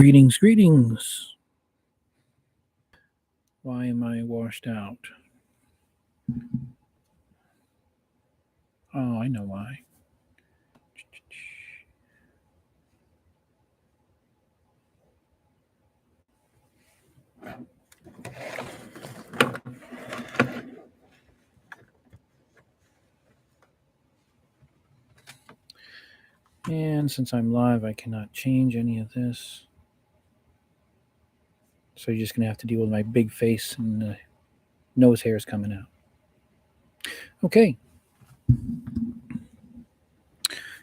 Greetings, greetings. Why am I washed out? Oh, I know why. And since I'm live, I cannot change any of this. So you're just going to have to deal with my big face and nose hairs coming out. Okay.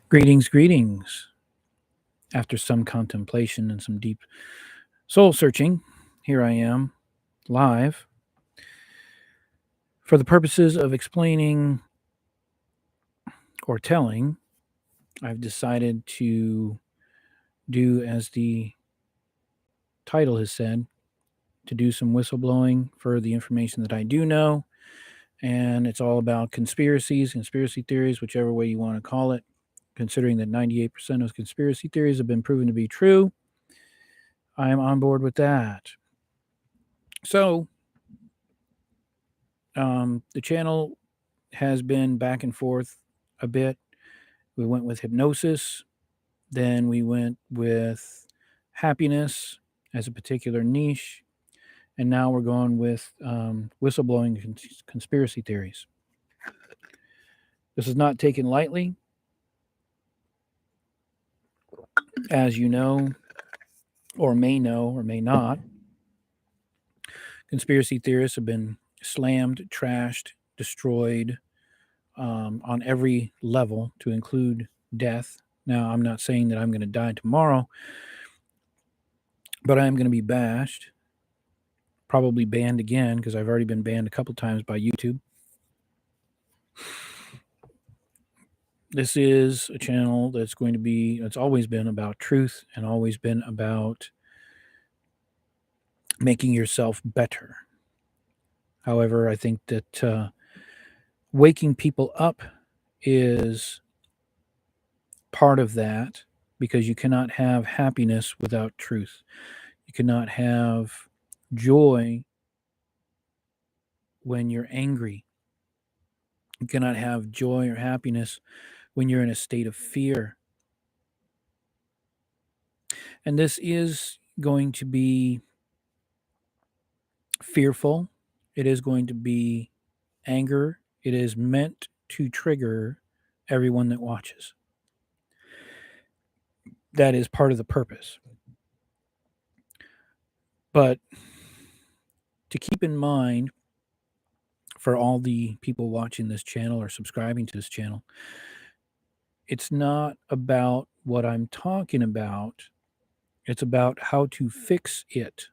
Greetings, greetings. After some contemplation and some deep soul searching, here I am, live, for the purposes of explaining or telling. I've decided to do as the title has said, to do some whistleblowing for the information that I do know. And it's all about conspiracies, conspiracy theories, whichever way you want to call it, considering that 98% of conspiracy theories have been proven to be true. I am on board with that. So, the channel has been back and forth a bit. We went with hypnosis, then we went with happiness as a particular niche, and now we're going with whistleblowing conspiracy theories. This is not taken lightly. As you know, or may not, conspiracy theorists have been slammed, trashed, destroyed on every level, to include death. Now, I'm not saying that I'm going to die tomorrow, but I am going to be bashed, probably banned again, because I've already been banned a couple times by YouTube. This is a channel that's always been about truth and always been about making yourself better. However, I think that waking people up is part of that, because you cannot have happiness without truth. You cannot have joy when you're angry. You cannot have joy or happiness when you're in a state of fear. And this is going to be fearful. It is going to be anger. It is meant to trigger everyone that watches. That is part of the purpose. But to keep in mind, for all the people watching this channel or subscribing to this channel, it's not about what I'm talking about. It's about how to fix it.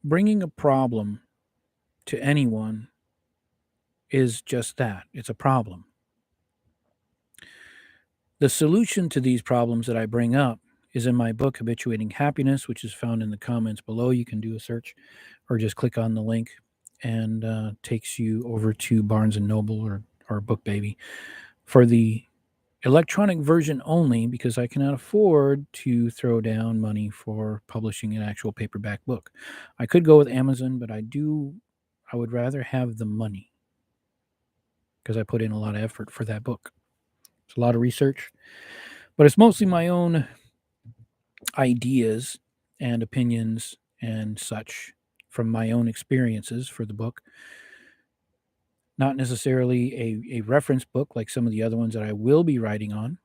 Bringing a problem to anyone is just that. It's a problem. The solution to these problems that I bring up is in my book, Habituating Happiness, which is found in the comments below. You can do a search or just click on the link, and takes you over to Barnes & Noble or BookBaby for the electronic version only, because I cannot afford to throw down money for publishing an actual paperback book. I could go with Amazon, but I would rather have the money, because I put in a lot of effort for that book. It's a lot of research, but it's mostly my own ideas and opinions and such from my own experiences for the book. Not necessarily a reference book like some of the other ones that I will be writing on.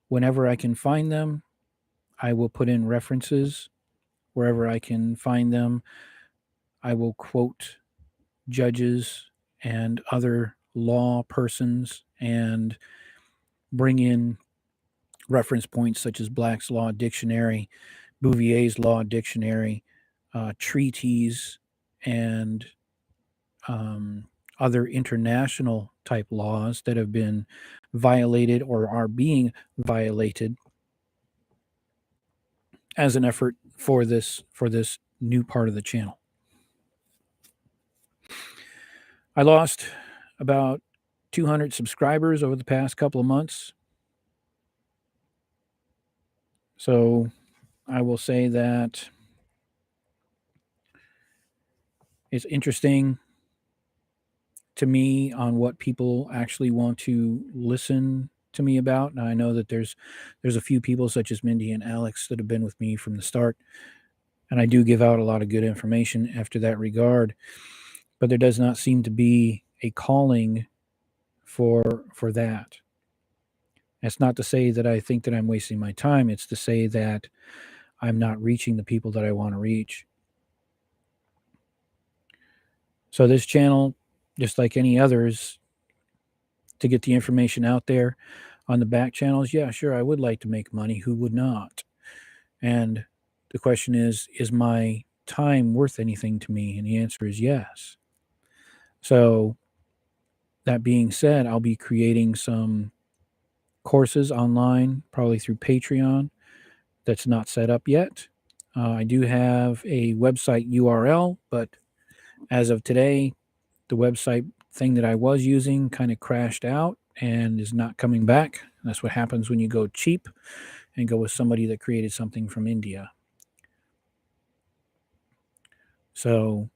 Whenever I can find them, I will put in references. Wherever I can find them, I will quote judges and other law persons and bring in reference points such as Black's Law Dictionary, Bouvier's Law Dictionary, treaties, and other international type laws that have been violated or are being violated as an effort for this new part of the channel. I lost about 200 subscribers over the past couple of months. So I will say that it's interesting to me on what people actually want to listen to me about. And I know that there's a few people such as Mindy and Alex that have been with me from the start, and I do give out a lot of good information after that regard. But there does not seem to be a calling for that. That's not to say that I think that I'm wasting my time. It's to say that I'm not reaching the people that I want to reach. So this channel, just like any others, to get the information out there on the back channels, yeah, sure, I would like to make money. Who would not? And the question is my time worth anything to me? And the answer is yes. So that being said, I'll be creating some courses online, probably through Patreon, that's not set up yet. I do have a website URL, but as of today, the website thing that I was using kind of crashed out and is not coming back. That's what happens when you go cheap and go with somebody that created something from India. So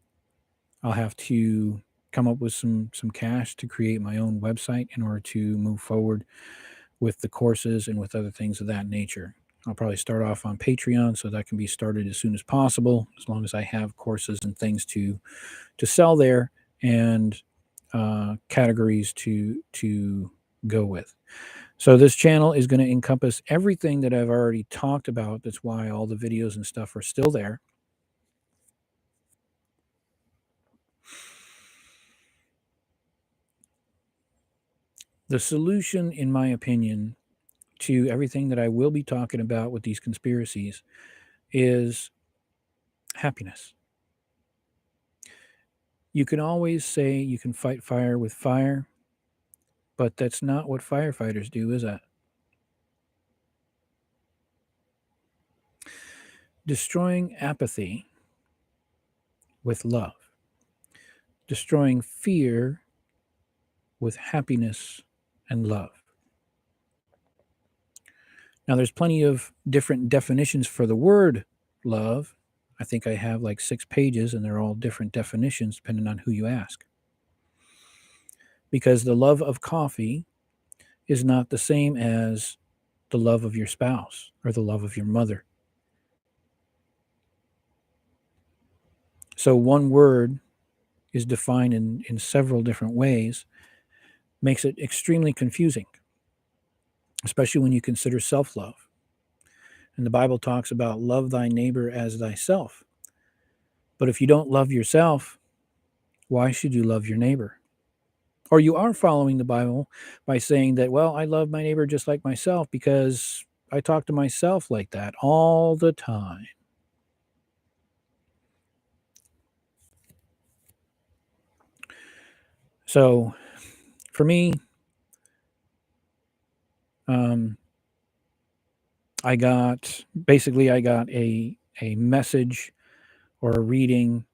I'll have to come up with some cash to create my own website in order to move forward with the courses and with other things of that nature. I'll probably start off on Patreon so that can be started as soon as possible, as long as I have courses and things to sell there and categories to go with. So this channel is going to encompass everything that I've already talked about. That's why all the videos and stuff are still there. The solution, in my opinion, to everything that I will be talking about with these conspiracies is happiness. You can always say you can fight fire with fire, but that's not what firefighters do, is it? Destroying apathy with love, destroying fear with happiness and love. Now, there's plenty of different definitions for the word love. I think I have like 6 pages, and they're all different definitions depending on who you ask. Because the love of coffee is not the same as the love of your spouse or the love of your mother. So, one word is defined in several different ways, makes it extremely confusing, especially when you consider self love. And the Bible talks about love thy neighbor as thyself. But if you don't love yourself, why should you love your neighbor? Or you are following the Bible by saying that, well, I love my neighbor just like myself because I talk to myself like that all the time. So for me, I got a message or a reading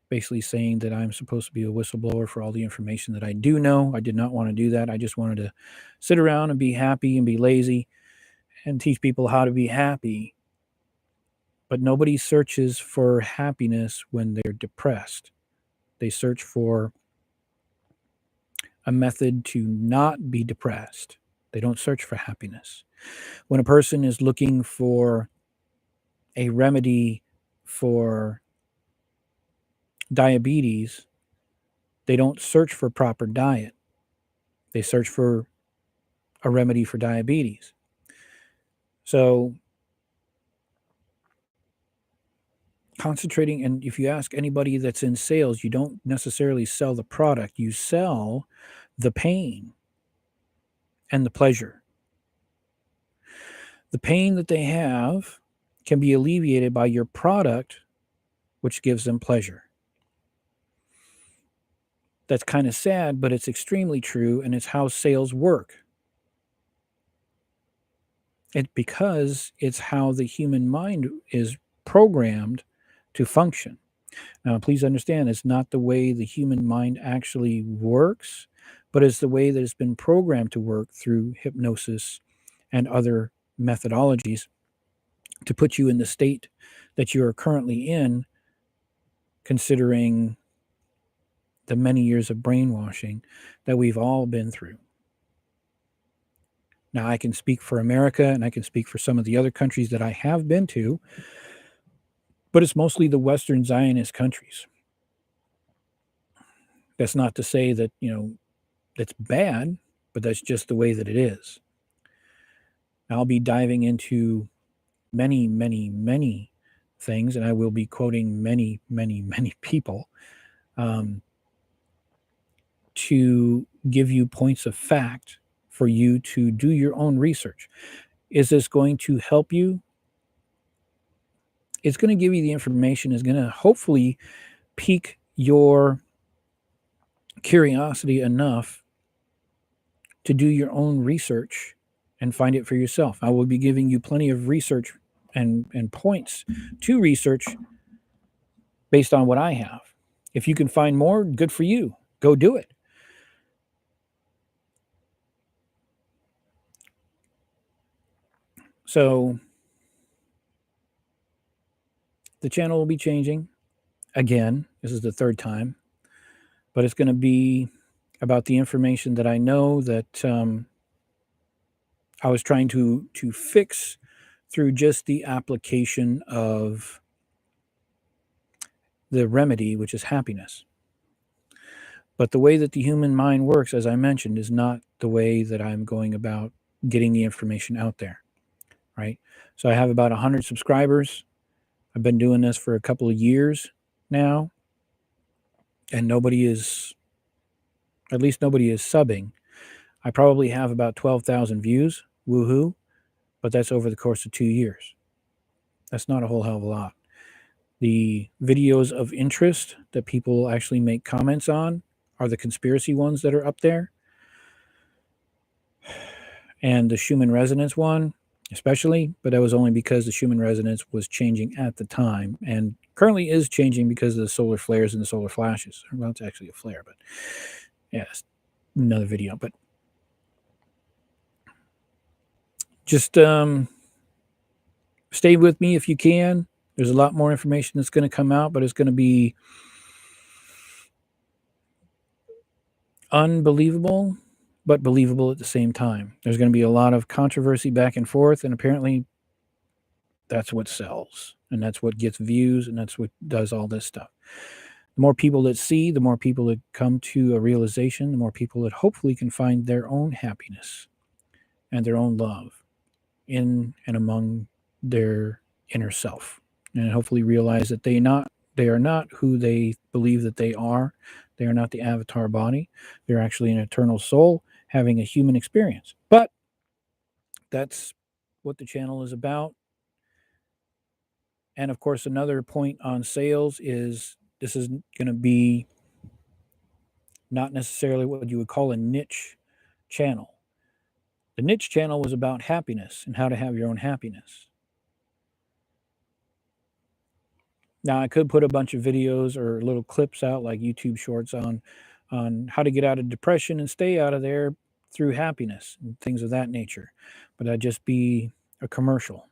basically saying that I'm supposed to be a whistleblower for all the information that I do know. I did not want to do that. I just wanted to sit around and be happy and be lazy and teach people how to be happy. But nobody searches for happiness when they're depressed. They search for a method to not be depressed. They don't search for happiness. When a person is looking for a remedy for diabetes, they don't search for proper diet. They search for a remedy for diabetes. So concentrating, and if you ask anybody that's in sales, you don't necessarily sell the product, you sell the pain and the pleasure. The pain that they have can be alleviated by your product, which gives them pleasure. That's kind of sad, but it's extremely true, and it's how sales work. Because it's how the human mind is programmed to function. Now, please understand, it's not the way the human mind actually works, but it's the way that it's been programmed to work through hypnosis and other methodologies to put you in the state that you are currently in, considering the many years of brainwashing that we've all been through. Now, I can speak for America and I can speak for some of the other countries that I have been to, but it's mostly the Western Zionist countries. That's not to say that, that's bad, but that's just the way that it is. I'll be diving into many, many, many things, and I will be quoting many, many, many people um, to give you points of fact for you to do your own research. Is this going to help you? It's going to give you the information, is going to hopefully pique your curiosity enough to do your own research and find it for yourself. I will be giving you plenty of research and points to research based on what I have. If you can find more, good for you. Go do it. So the channel will be changing again. This is the third time, but it's going to be about the information that I know that I was trying to fix through just the application of the remedy, which is happiness. But the way that the human mind works, as I mentioned, is not the way that I'm going about getting the information out there, right? So I have about 100 subscribers. I've been doing this for a couple of years now, and nobody is, at least nobody is subbing. I probably have about 12,000 views, woohoo, but that's over the course of 2 years. That's not a whole hell of a lot. The videos of interest that people actually make comments on are the conspiracy ones that are up there. And the Schumann resonance one, especially, but that was only because the Schumann resonance was changing at the time and currently is changing because of the solar flares and the solar flashes. Well, it's actually a flare, but yeah, it's another video. But just stay with me if you can. There's a lot more information that's going to come out, but it's going to be unbelievable, but believable at the same time. There's going to be a lot of controversy back and forth, and apparently that's what sells, and that's what gets views, and that's what does all this stuff. The more people that see, the more people that come to a realization, the more people that hopefully can find their own happiness and their own love in and among their inner self, and hopefully realize that they are not who they believe that they are. They are not the avatar body. They're actually an eternal soul having a human experience. But that's what the channel is about. And of course, another point on sales is this is going to be not necessarily what you would call a niche channel. The niche channel was about happiness and how to have your own happiness. Now, I could put a bunch of videos or little clips out like YouTube shorts on how to get out of depression and stay out of there through happiness and things of that nature. But that'd just be a commercial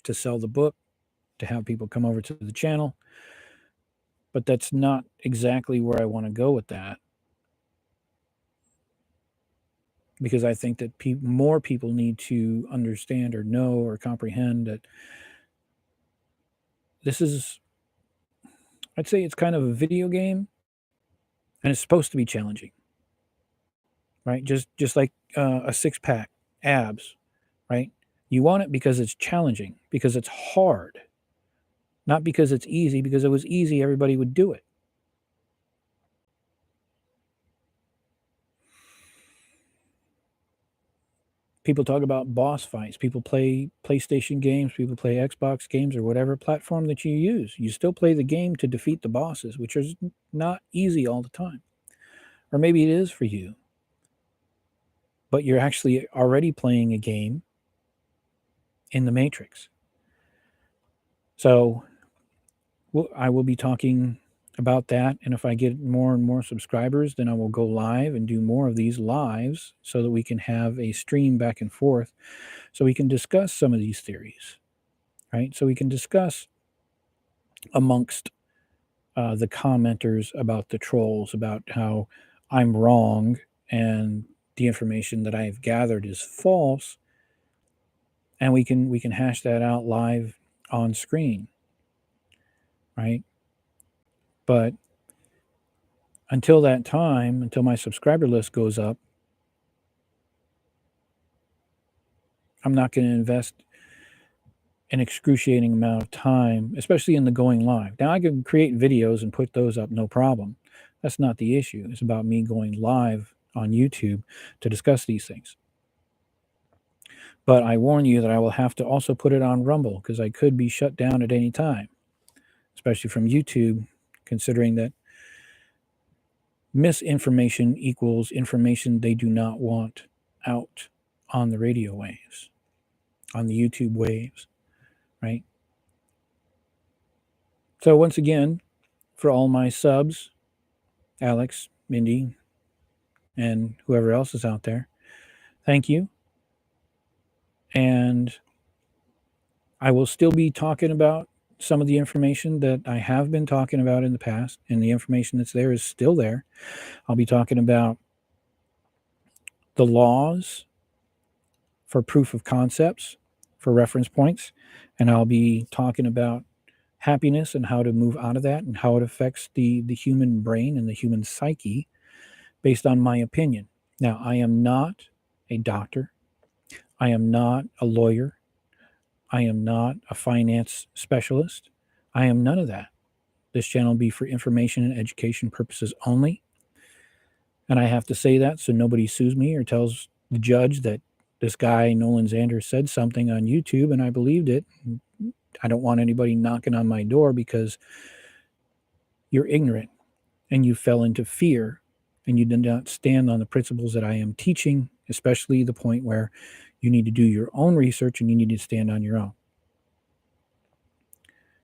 to sell the book, to have people come over to the channel. But that's not exactly where I want to go with that. Because I think that more people need to understand or know or comprehend that this is, I'd say it's kind of a video game, and it's supposed to be challenging, right? Just like a six pack, abs, right? You want it because it's challenging, because it's hard, not because it's easy. Because it was easy, everybody would do it. People talk about boss fights. People play PlayStation games. People play Xbox games or whatever platform that you use. You still play the game to defeat the bosses, which is not easy all the time. Or maybe it is for you, but you're actually already playing a game in the Matrix. So I will be talking about that. And if I get more and more subscribers, then I will go live and do more of these lives so that we can have a stream back and forth so we can discuss some of these theories, right? So we can discuss amongst the commenters about the trolls, about how I'm wrong and the information that I've gathered is false, and we can hash that out live on screen, right? But until that time, until my subscriber list goes up, I'm not going to invest an excruciating amount of time, especially in the going live. Now, I can create videos and put those up, no problem. That's not the issue. It's about me going live on YouTube to discuss these things. But I warn you that I will have to also put it on Rumble because I could be shut down at any time, especially from YouTube, considering that misinformation equals information they do not want out on the radio waves, on the YouTube waves, right? So once again, for all my subs, Alex, Mindy, and whoever else is out there, thank you. And I will still be talking about some of the information that I have been talking about in the past, and the information that's there is still there. I'll be talking about the laws for proof of concepts, for reference points, and I'll be talking about happiness and how to move out of that and how it affects the human brain and the human psyche based on my opinion. Now, I am not a doctor. I am not a lawyer. I am not a finance specialist. I am none of that. This channel will be for information and education purposes only. And I have to say that so nobody sues me or tells the judge that this guy, Nolen-John, said something on YouTube and I believed it. I don't want anybody knocking on my door because you're ignorant and you fell into fear and you did not stand on the principles that I am teaching, especially the point where you need to do your own research and you need to stand on your own.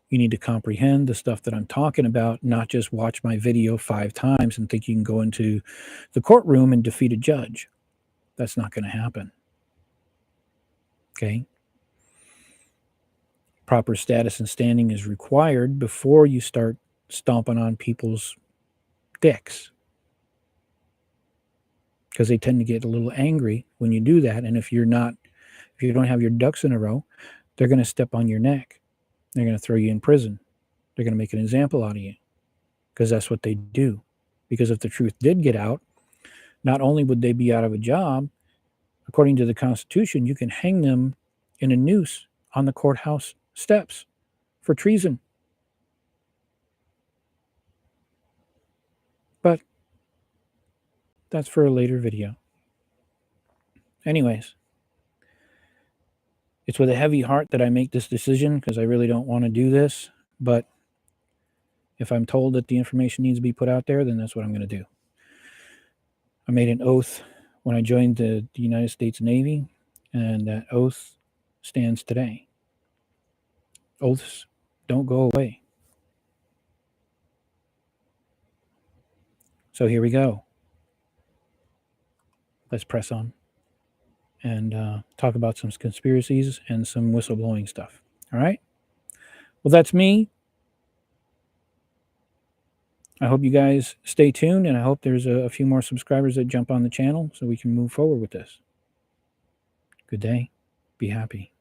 You need to comprehend the stuff that I'm talking about, not just watch my video 5 times and think you can go into the courtroom and defeat a judge. That's not going to happen. Okay? Proper status and standing is required before you start stomping on people's dicks. Because they tend to get a little angry when you do that. And if you don't have your ducks in a row, they're going to step on your neck. They're going to throw you in prison. They're going to make an example out of you. Because that's what they do. Because if the truth did get out, not only would they be out of a job, according to the Constitution, you can hang them in a noose on the courthouse steps for treason. But that's for a later video. Anyways, it's with a heavy heart that I make this decision because I really don't want to do this. But if I'm told that the information needs to be put out there, then that's what I'm going to do. I made an oath when I joined the United States Navy, and that oath stands today. Oaths don't go away. So here we go. Let's press on and talk about some conspiracies and some whistleblowing stuff. All right? Well, that's me. I hope you guys stay tuned, and I hope there's a few more subscribers that jump on the channel so we can move forward with this. Good day. Be happy.